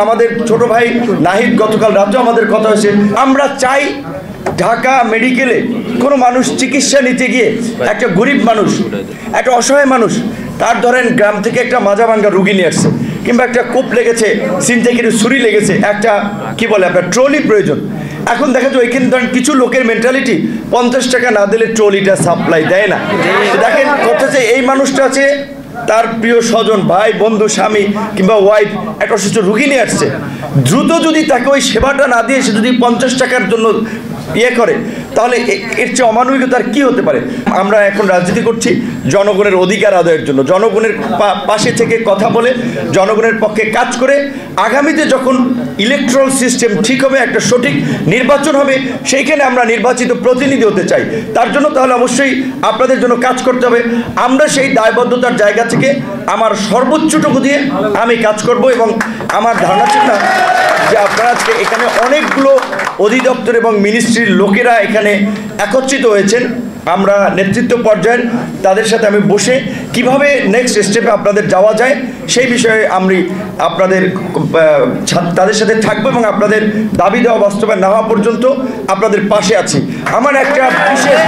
আমাদের ছোট ভাই নাহিদ গতকাল রাতেও আমাদের কথা হয়েছে। আমরা চাই ঢাকা মেডিকেলে কোনো মানুষ চিকিৎসা নিতে গিয়ে একটা গরিব মানুষ, একটা অসহায় মানুষ, তার ধরেন গ্রাম থেকে একটা মাজা ভাঙ্গা রুগী নিয়ে আসছে, কিংবা একটা কোপ লেগেছে, সিনথেটিক ছুরি লেগেছে, একটা কি বলে আপনার ট্রলি প্রয়োজন। এখন দেখা যায় ওইখানে ধরেন কিছু লোকের মেন্টালিটি 50 টাকা না দিলে ট্রলিটা সাপ্লাই দেয় না। দেখেন কথা যে এই মানুষটা আছে, তার প্রিয় স্বজন, ভাই, বন্ধু, স্বামী কিংবা ওয়াইফ একটা অসুস্থ রুগী নিয়ে আসছে, দ্রুত যদি তাকে ওই সেবাটা না দিয়ে সে যদি 50 টাকার জন্য করে, তাহলে এর চেয়ে অমানবিকতার কি হতে পারে? আমরা এখন রাজনীতি করছি জনগণের অধিকার আদায়ের জন্য, জনগণের পাশে থেকে কথা বলে, জনগণের পক্ষে কাজ করে আগামীতে যখন ইলেকট্রাল সিস্টেম ঠিক হবে, একটা সঠিক নির্বাচন হবে, সেইখানে আমরা নির্বাচিত প্রতিনিধি হতে চাই। তার জন্য তাহলে অবশ্যই আপনাদের জন্য কাজ করতে হবে। আমরা সেই দায়বদ্ধতার জায়গা থেকে আমার সর্বোচ্চটুকু দিয়ে আমি কাজ করব, এবং আমার ধারণা ছিল না যে আপনারা আজকে এখানে অনেকগুলো অধিদপ্তর এবং মিনিস্ট্রির লোকেরা এখানে একত্রিত হয়েছেন। আমরা নেতৃত্ব পর্যায়ের তাদের সাথে আমি বসে কিভাবে নেক্সট স্টেপে আপনাদের যাওয়া যায় সেই বিষয়ে আমি আপনাদের তাদের সাথে থাকবো, এবং আপনাদের দাবি দেওয়া বাস্তবায়ন না হওয়া পর্যন্ত আপনাদের পাশে আছি। আমার একটা বিশেষ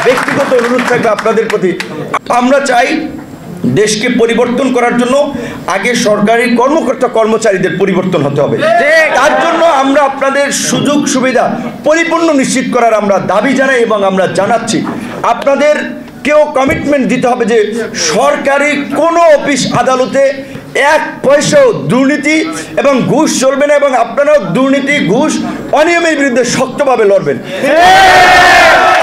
ব্যক্তিগত অনুরোধ থাকবে আপনাদের প্রতি। আমরা চাই দেশকে পরিবর্তন করার জন্য আগে সরকারি কর্মকর্তা কর্মচারীদের পরিবর্তন হতে হবে। তার জন্য আমরা আপনাদের সুযোগ সুবিধা পরিপূর্ণ নিশ্চিত করার আমরা দাবি জানাই, এবং আমরা জানাচ্ছি আপনাদের কেউ কমিটমেন্ট দিতে হবে যে সরকারি কোনো অফিস আদালতে 1 পয়সাও দুর্নীতি এবং ঘুষ চলবে না, এবং আপনারাও দুর্নীতি, ঘুষ, অনিয়মের বিরুদ্ধে শক্তভাবে লড়বেন।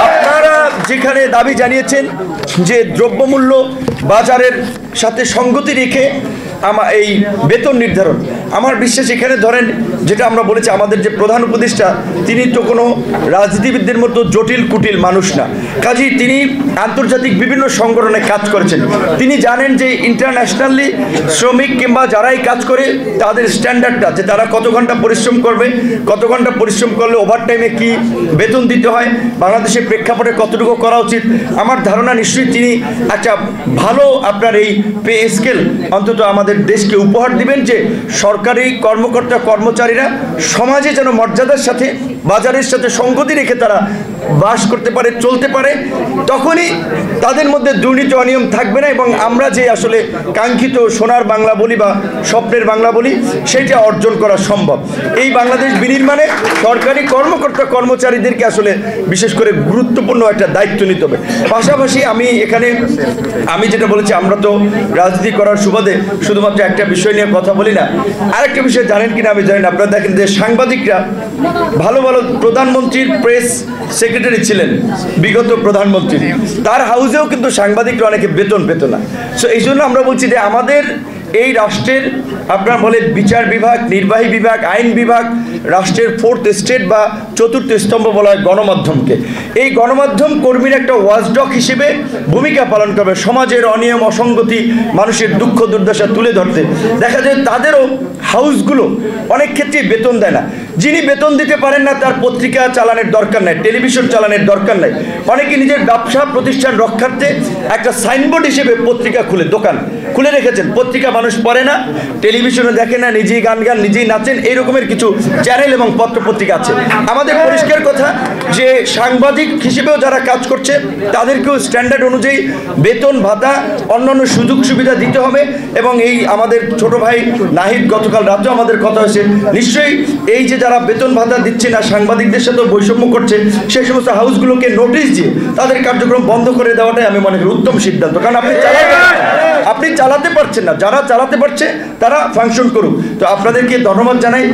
আপনারা যেখানে দাবি জানিয়েছেন যে দ্রব্যমূল্য বাজারের সাথে সঙ্গতি রেখে এই বেতন নির্ধারণ, আমার বিশ্বাস এখানে ধরেন যেটা আমরা বলেছি, আমাদের যে প্রধান উপদেষ্টা তিনি তো কোনো রাজনীতিবিদদের মতো জটিল কুটিল মানুষ না, কাজেই তিনি আন্তর্জাতিক বিভিন্ন সংগঠনে কাজ করেছেন। তিনি জানেন যে ইন্টারন্যাশনালি শ্রমিক কিংবা যারাই কাজ করে তাদের স্ট্যান্ডার্ডটা, যে তারা কত ঘন্টা পরিশ্রম করবে, কত ঘন্টা পরিশ্রম করলে ওভারটাইমে কি বেতন দিতে হয়, বাংলাদেশের প্রেক্ষাপটে কতটুকু করা উচিত। আমার ধারণা নিশ্চয়ই তিনি একটা ভালো আপনার এই পে স্কেল অন্তত আমাদের দেশকে উপহার দিবেন, যে সরকারি কর্মকর্তা কর্মচারীরা সমাজে যেন মর্যাদার সাথে, বাজারের সাথে সঙ্গতি রেখে তারা বাস করতে পারে, চলতে পারে। তখনই তাদের মধ্যে দুর্নীতি অনিয়ম থাকবে না, এবং আমরা যে আসলে কাঙ্ক্ষিত সোনার বাংলা বলি বা স্বপ্নের বাংলা বলি সেটা অর্জন করা সম্ভব। এই বাংলাদেশ বিনির্মাণে সরকারি কর্মকর্তা কর্মচারীদেরকে আসলে বিশেষ করে গুরুত্বপূর্ণ একটা দায়িত্ব নিতে হবে। পাশাপাশি আমি যেটা বলেছি, আমরা তো রাজনীতি করার সুবাদে শুধুমাত্র একটা বিষয় নিয়ে কথা বলি না, আরেকটা বিষয় জানেন কিনা আমি জানি না, আপনারা দেখেন যে সাংবাদিকরা ভালো ভালো প্রধানমন্ত্রীর প্রেস সেক্রেটারি ছিলেন, বিগত প্রধানমন্ত্রী, তার হাউসেও কিন্তু সাংবাদিকরা অনেকে বেতন পেত না। সো এই জন্য আমরা বলছি যে আমাদের এই রাষ্ট্রের আপনার বলে বিচার বিভাগ, নির্বাহী বিভাগ, আইন বিভাগ, রাষ্ট্রের 4th স্টেট বা 4র্থ স্তম্ভ বলা হয় গণমাধ্যমকে। এই গণমাধ্যম কর্মীর একটা ওয়াচডগ হিসেবে ভূমিকা পালন করবে, সমাজের অনিয়ম অসঙ্গতি, মানুষের দুঃখ দুর্দশা তুলে ধরতে। দেখা যায় তাদেরও হাউসগুলো অনেক ক্ষেত্রে বেতন দেয় না। যিনি বেতন দিতে পারেন না তার পত্রিকা চালানোর দরকার নাই, টেলিভিশন চালানোর দরকার নাই। অনেকে নিজের ব্যবসা প্রতিষ্ঠান রক্ষার্থে একটা সাইনবোর্ড হিসেবে পত্রিকা খুলে, দোকান খুলে রেখেছেন। পত্রিকা মানুষ পড়ে না, টেলিভিশনে দেখে না, নিজেই গান নিজেই নাচেন, এই রকমের কিছু চ্যানেল এবং পত্রপত্রিকা আছে। আমাদের পরিষ্কার কথা যে সাংবাদিক হিসেবেও যারা কাজ করছে তাদেরকেও স্ট্যান্ডার্ড অনুযায়ী বেতন ভাতা অন্যান্য সুযোগ সুবিধা দিতে হবে। এবং এই আমাদের ছোট ভাই নাহিদ গতকাল রাতেও আমাদের কথা হয়েছে, নিশ্চয়ই এই যে যারা বেতন ভাতা দিচ্ছে না, সাংবাদিকদের সাথেও বৈষম্য করছে, সেই সমস্ত হাউসগুলোকে নোটিশ দিয়ে তাদের কার্যক্রম বন্ধ করে দেওয়াটাই আমি মনে করি উত্তম সিদ্ধান্ত। কারণ আপনি চালাতে পারছেন না, যারা চালাতে পারছে তারা ফাংশন করুক। তো আপনাদেরকে ধন্যবাদ জানাই।